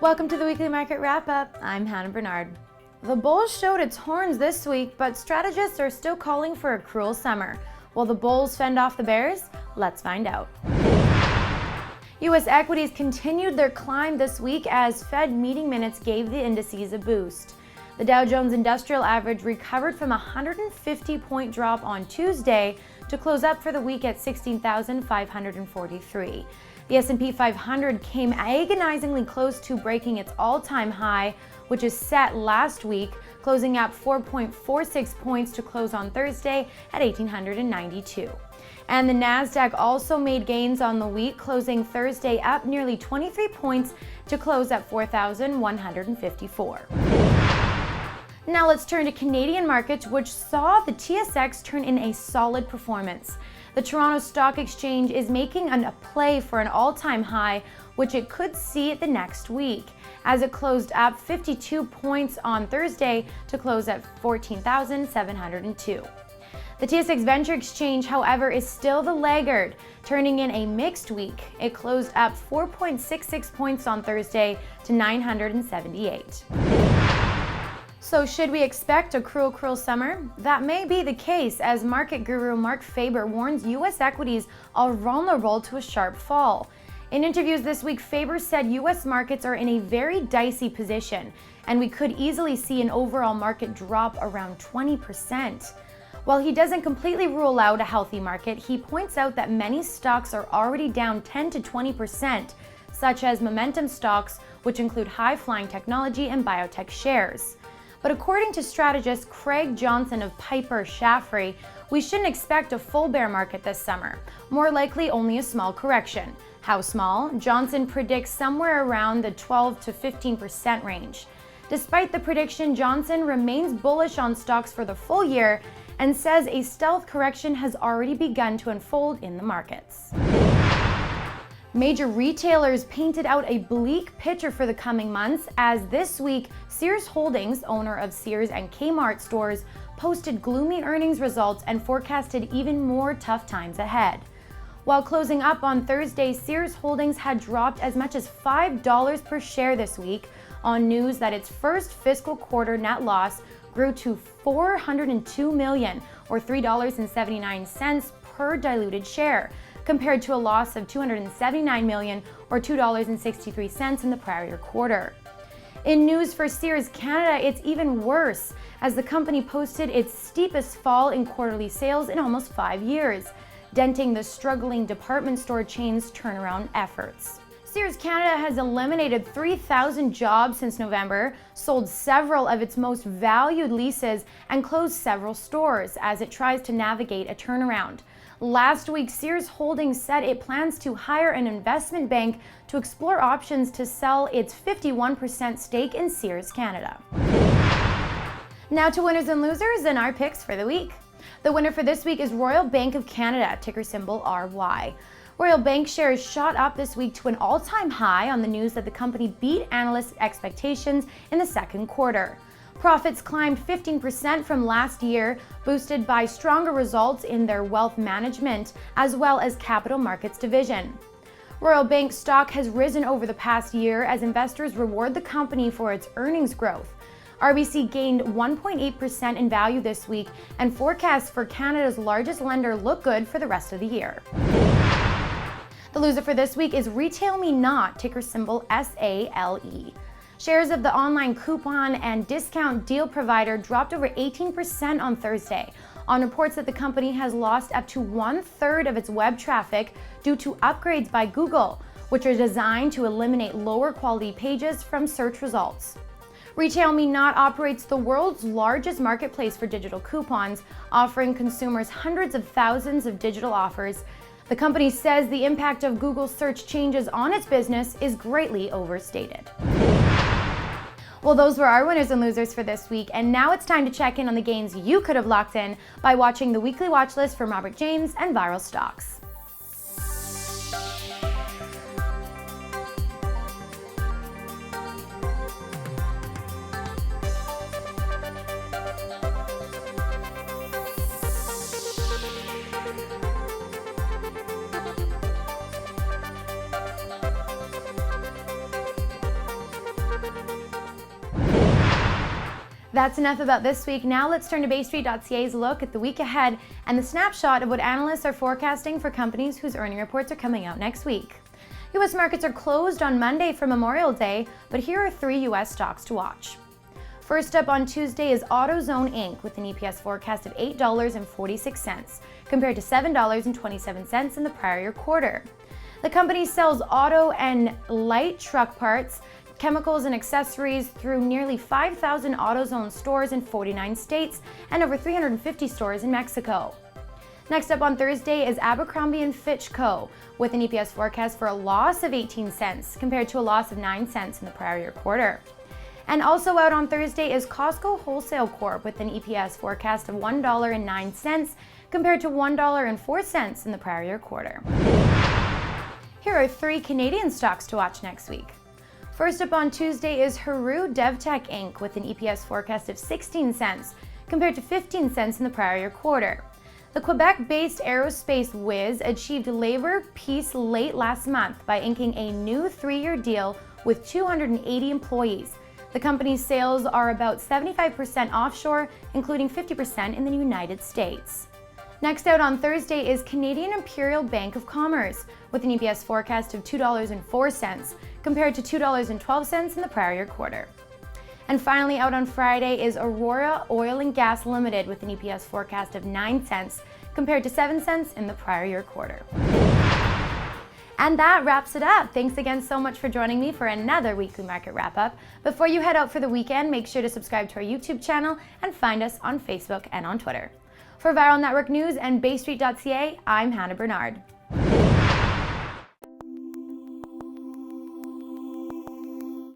Welcome to the weekly market wrap-up. I'm Hannah Bernard. The bulls showed its horns this week, but strategists are still calling for a cruel summer. Will the bulls fend off the bears? Let's find out. U.S. equities continued their climb this week as Fed meeting minutes gave the indices a boost. The Dow Jones Industrial Average recovered from a 150-point drop on Tuesday to close up for the week at 16,543. The S&P 500 came agonizingly close to breaking its all-time high, which is set last week, closing up 4.46 points to close on Thursday at 1,892. And the NASDAQ also made gains on the week, closing Thursday up nearly 23 points to close at 4,154. Now let's turn to Canadian markets, which saw the TSX turn in a solid performance. The Toronto Stock Exchange is making a play for an all-time high, which it could see the next week, as it closed up 52 points on Thursday to close at 14,702. The TSX Venture Exchange, however, is still the laggard, turning in a mixed week. It closed up 4.66 points on Thursday to 978. So should we expect a cruel summer? That may be the case, as market guru Marc Faber warns U.S. equities are vulnerable to a sharp fall. In interviews this week, Faber said U.S. markets are in a very dicey position, and we could easily see an overall market drop around 20%. While he doesn't completely rule out a healthy market, he points out that many stocks are already down 10 to 20%, such as momentum stocks, which include high-flying technology and biotech shares. But according to strategist Craig Johnson of Piper Jaffray, we shouldn't expect a full bear market this summer, more likely only a small correction. How small? Johnson predicts somewhere around the 12 to 15% range. Despite the prediction, Johnson remains bullish on stocks for the full year and says a stealth correction has already begun to unfold in the markets. Major retailers painted out a bleak picture for the coming months, as this week, Sears Holdings, owner of Sears and Kmart stores, posted gloomy earnings results and forecasted even more tough times ahead. While closing up on Thursday, Sears Holdings had dropped as much as $5 per share this week on news that its first fiscal quarter net loss grew to $402 million, or $3.79 per diluted share, compared to a loss of $279 million, or $2.63 in the prior year quarter. In news for Sears Canada, it's even worse, as the company posted its steepest fall in quarterly sales in almost 5 years, denting the struggling department store chain's turnaround efforts. Sears Canada has eliminated 3,000 jobs since November, sold several of its most valued leases, and closed several stores as it tries to navigate a turnaround. Last week, Sears Holdings said it plans to hire an investment bank to explore options to sell its 51% stake in Sears Canada. Now to winners and losers and our picks for the week. The winner for this week is Royal Bank of Canada, ticker symbol RY. Royal Bank shares shot up this week to an all-time high on the news that the company beat analysts' expectations in the second quarter. Profits climbed 15% from last year, boosted by stronger results in their wealth management as well as capital markets division. Royal Bank stock has risen over the past year as investors reward the company for its earnings growth. RBC gained 1.8% in value this week, and forecasts for Canada's largest lender look good for the rest of the year. The loser for this week is RetailMeNot, ticker symbol SALE. Shares of the online coupon and discount deal provider dropped over 18% on Thursday, on reports that the company has lost up to 1/3 of its web traffic due to upgrades by Google, which are designed to eliminate lower quality pages from search results. RetailMeNot operates the world's largest marketplace for digital coupons, offering consumers hundreds of thousands of digital offers. The company says the impact of Google search changes on its business is greatly overstated. Well, those were our winners and losers for this week, and now it's time to check in on the gains you could have locked in by watching the weekly watch list from Robert James and Viral Stocks. That's enough about this week. Now let's turn to BayStreet.ca's look at the week ahead and the snapshot of what analysts are forecasting for companies whose earning reports are coming out next week. U.S. markets are closed on Monday for Memorial Day, but here are 3 U.S. stocks to watch. First up on Tuesday is AutoZone Inc. with an EPS forecast of $8.46, compared to $7.27 in the prior year quarter. The company sells auto and light truck parts, chemicals and accessories through nearly 5,000 AutoZone stores in 49 states and over 350 stores in Mexico. Next up on Thursday is Abercrombie & Fitch Co. with an EPS forecast for a loss of 18 cents compared to a loss of 9 cents in the prior year quarter. And also out on Thursday is Costco Wholesale Corp. with an EPS forecast of $1.09 compared to $1.04 in the prior year quarter. Here are 3 Canadian stocks to watch next week. First up on Tuesday is Heru DevTech Inc. with an EPS forecast of 16 cents compared to 15 cents in the prior year quarter. The Quebec-based aerospace whiz achieved labor peace late last month by inking a new 3-year deal with 280 employees. The company's sales are about 75% offshore, including 50% in the United States. Next out on Thursday is Canadian Imperial Bank of Commerce with an EPS forecast of $2.04 compared to $2.12 in the prior year quarter. And finally out on Friday is Aurora Oil and Gas Limited with an EPS forecast of 9 cents compared to 7 cents in the prior year quarter. And that wraps it up. Thanks again so much for joining me for another weekly market wrap-up. Before you head out for the weekend, make sure to subscribe to our YouTube channel and find us on Facebook and on Twitter. For Viral Network News and BayStreet.ca, I'm Hannah Bernard.